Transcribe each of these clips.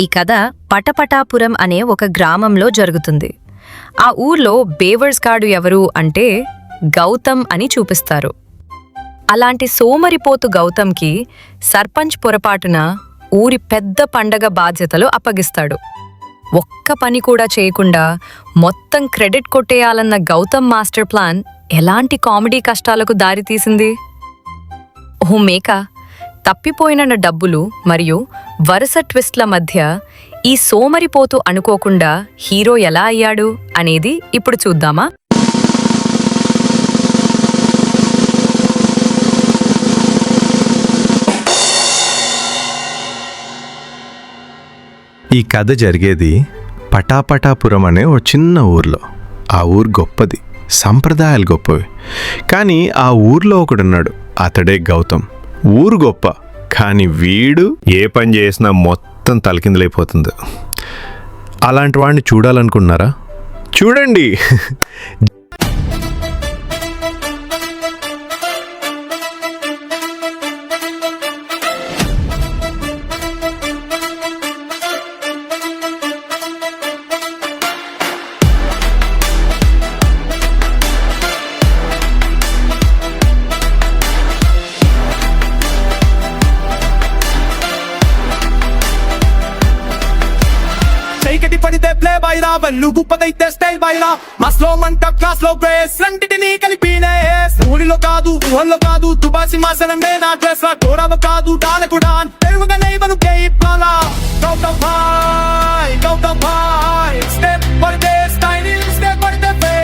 ఈ కథ పటపటాపురం అనే ఒక గ్రామంలో జరుగుతుంది. ఆ ఊర్లో బేవర్స్ గాడు ఎవరు అంటే గౌతమ్ అని చూపిస్తారు. అలాంటి సోమరిపోతు గౌతమ్కి సర్పంచ్ పొరపాటున ఊరి పెద్ద పండగ బాధ్యతలు అప్పగిస్తాడు. ఒక్క పని కూడా చేయకుండా మొత్తం క్రెడిట్ కొట్టేయాలన్న గౌతమ్ మాస్టర్ ప్లాన్ ఎలాంటి కామెడీ కష్టాలకు దారితీసింది? ఓ మేక, తప్పిపోయిన డబ్బులు మరియు వరుస ట్విస్ట్ల మధ్య ఈ సోమరిపోతు అనుకోకుండా హీరో ఎలా అయ్యాడు అనేది ఇప్పుడు చూద్దామా? ఈ కథ జరిగేది పటాపటాపురం అనే ఓ చిన్న ఊర్లో. ఆ ఊరు గొప్పది, సంప్రదాయాలు గొప్పవి. కానీ ఆ ఊర్లో ఒకడున్నాడు, అతడే గౌతమ్. ఊరు గొప్ప, కానీ వీడు ఏ పని చేసినా మొత్తం తలకిందులైపోతుంది. అలాంటి వాడిని చూడాలనుకున్నారా? చూడండి. Take పడితే ప్లే బైరా, వెళ్ళు గుప్పదైతే స్టైల్ బైరా. మాస్లో మంట, క్లాస్ లో గ్రేస్, రెండిటిని కలిపినే ఊరిలో కాదు, ఊహల్లో కాదు, తుబాసి మాసనండే నా డ్రెస్. గోడవ కాదు, డాలకుడా తెలుగుగానే బనుకే ఇప్పాలా. గౌతమ్ భాయ్, గౌతమ్ భాయ్, స్టెప్ పడితే స్టైల్, స్టెప్ పడితే పే.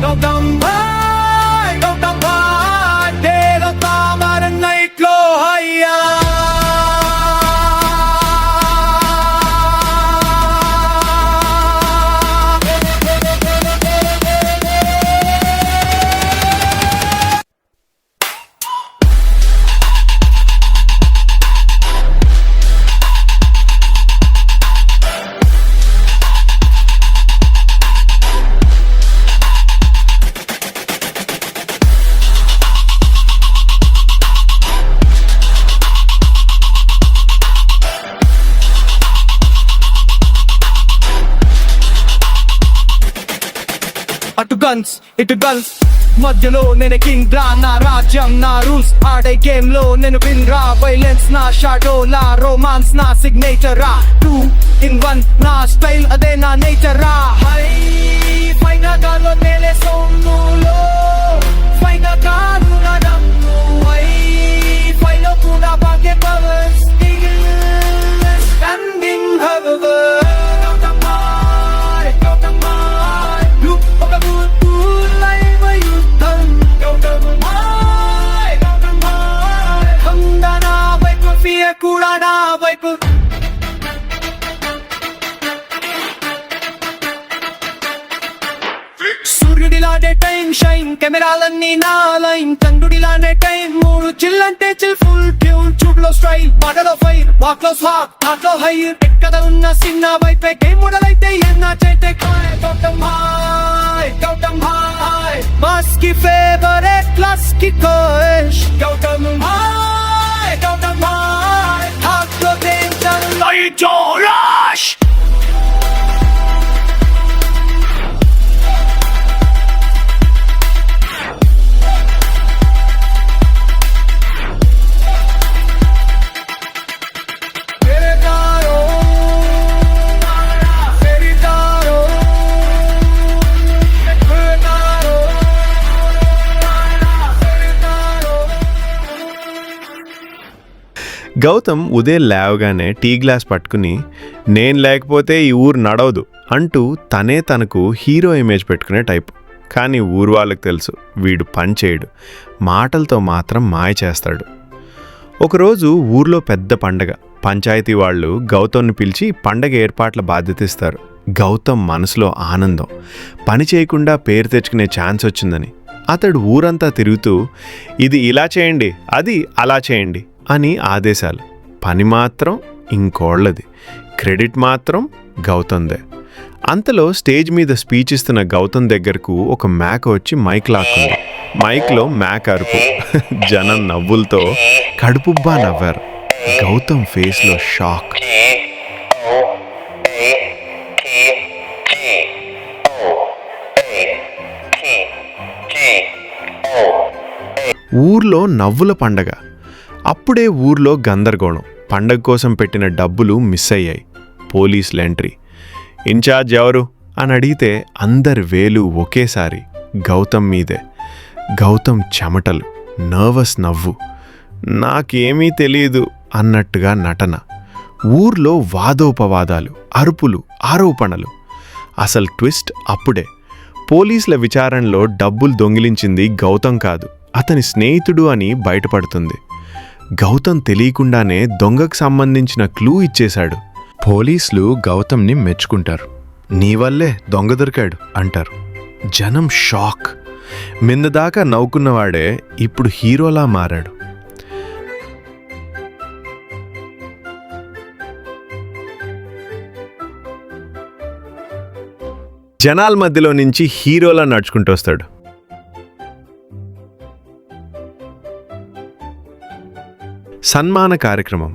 గౌతమ్ భాయ్, గౌతమ్ భాయ్, తేలతా మారే నైట్ లో హయ్యా. అటు గన్స్ ఇటు గన్స్, మధ్యలో నేను కింగ్ రా. నా రాజ్యం నా రూల్స్, ఆడే గేమ్ లో నేను విన్ రా. వైలెన్స్ నా షాడో లా, రొమాన్స్ నా సిగ్నేచర్ రా. 2 in 1 నా స్టైల్, అదే నా నేచర్ రా. హై పైన గాలో నేలే సోములో, పైన కాదు నా దమ్ము. హై పైన కూడా బాగే పవర్స్, స్టాండింగ్ హవర్. కూడా నా వైపు సూర్యుడిలానే టైం షైన్, కెమెరాలన్నీ నా లైన్. చంద్రుడిలానే టైం, 3 చిల్లంటే చిల్, ఫుల్ ట్యూన్. చూడ్లో స్టైల్, మాటలో ఫైర్, వాక్ లో స్వాగ్, హాట్లో హైర్. ఎక్కడ ఉన్న సిన్న వైపే గేమ్ మొదలైతే ఎన్నా చేతే కాయ్. గౌతమ్ భాయ్, గౌతమ్ భాయ్, మాస్ కి ఫేవరెట్ క్లాస్ కి కోష్. గౌతమ్ భాయ్, గౌతమ్ భాయ్, హాట్లో డేంజర్ లైట్ రష్. గౌతమ్ ఉదయం లేవగానే టీ గ్లాస్ పట్టుకుని, నేను లేకపోతే ఈ ఊరు నడవదు అంటూ తనే తనకు హీరో ఇమేజ్ పెట్టుకునే టైపు. కానీ ఊరు వాళ్ళకి తెలుసు, వీడు పని చేయడు, మాటలతో మాత్రం మాయ చేస్తాడు. ఒకరోజు ఊర్లో పెద్ద పండగ. పంచాయతీ వాళ్ళు గౌతమ్ని పిలిచి పండగ ఏర్పాట్ల బాధ్యత ఇస్తారు. గౌతమ్ మనసులో ఆనందం, పని చేయకుండా పేరు తెచ్చుకునే ఛాన్స్ వచ్చిందని. అతడు ఊరంతా తిరుగుతూ, ఇది ఇలా చేయండి, అది అలా చేయండి అని ఆదేశాలు. పని మాత్రం ఇంకోళ్ళది, క్రెడిట్ మాత్రం గౌతమ్దే. అంతలో స్టేజ్ మీద స్పీచ్ ఇస్తున్న గౌతమ్ దగ్గరకు ఒక మేక వచ్చి మైక్ లాక్కుంది. మైక్లో మేక అరుపు, జనం నవ్వులతో కడుపుబ్బా నవ్వారు. గౌతమ్ ఫేస్లో షాక్. ఊర్లో నవ్వుల పండగ. అప్పుడే ఊర్లో గందరగోళం. పండగ కోసం పెట్టిన డబ్బులు మిస్ అయ్యాయి. పోలీసుల ఎంట్రీ. ఇన్ఛార్జ్ ఎవరు అని అడిగితే అందరి వేలు ఒకేసారి గౌతమ్ మీదే. గౌతమ్ చెమటలు, నర్వస్ నవ్వు. నాకేమీ తెలియదు అన్నట్టుగా నటన. ఊర్లో వాదోపవాదాలు, అరుపులు, ఆరోపణలు. అసలు ట్విస్ట్ అప్పుడే. పోలీసుల విచారణలో డబ్బులు దొంగిలించింది గౌతమ్ కాదు, అతని స్నేహితుడు అని బయటపడుతుంది. గౌతమ్ తెలియకుండానే దొంగకు సంబంధించిన క్లూ ఇచ్చేశాడు. పోలీసులు గౌతమ్ని మెచ్చుకుంటారు. నీ వల్లే దొంగ దొరికాడు అంటారు. జనం షాక్. మిందదాకా నవ్వుకున్నవాడే ఇప్పుడు హీరోలా మారాడు. జనాల మధ్యలో నుంచి హీరోలా నడుచుకుంటూ వస్తాడు. సన్మాన కార్యక్రమం.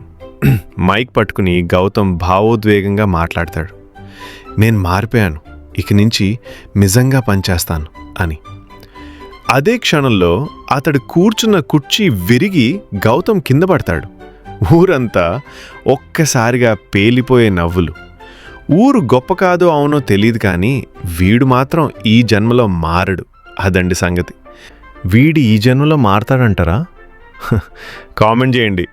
మైక్ పట్టుకుని గౌతమ్ భావోద్వేగంగా మాట్లాడతాడు. నేను మారిపోయాను, ఇక నుంచి నిజంగా పనిచేస్తాను అని. అదే క్షణంలో అతడు కూర్చున్న కుర్చీ విరిగి గౌతమ్ కింద పడతాడు. ఊరంతా ఒక్కసారిగా పేలిపోయే నవ్వులు. ఊరు గొప్ప కాదో అవునో తెలియదు కానీ వీడు మాత్రం ఈ జన్మలో మారడు. అదండి సంగతి. వీడి ఈ జన్మలో మారతాడంటారా? కామెంట్ చేయండి.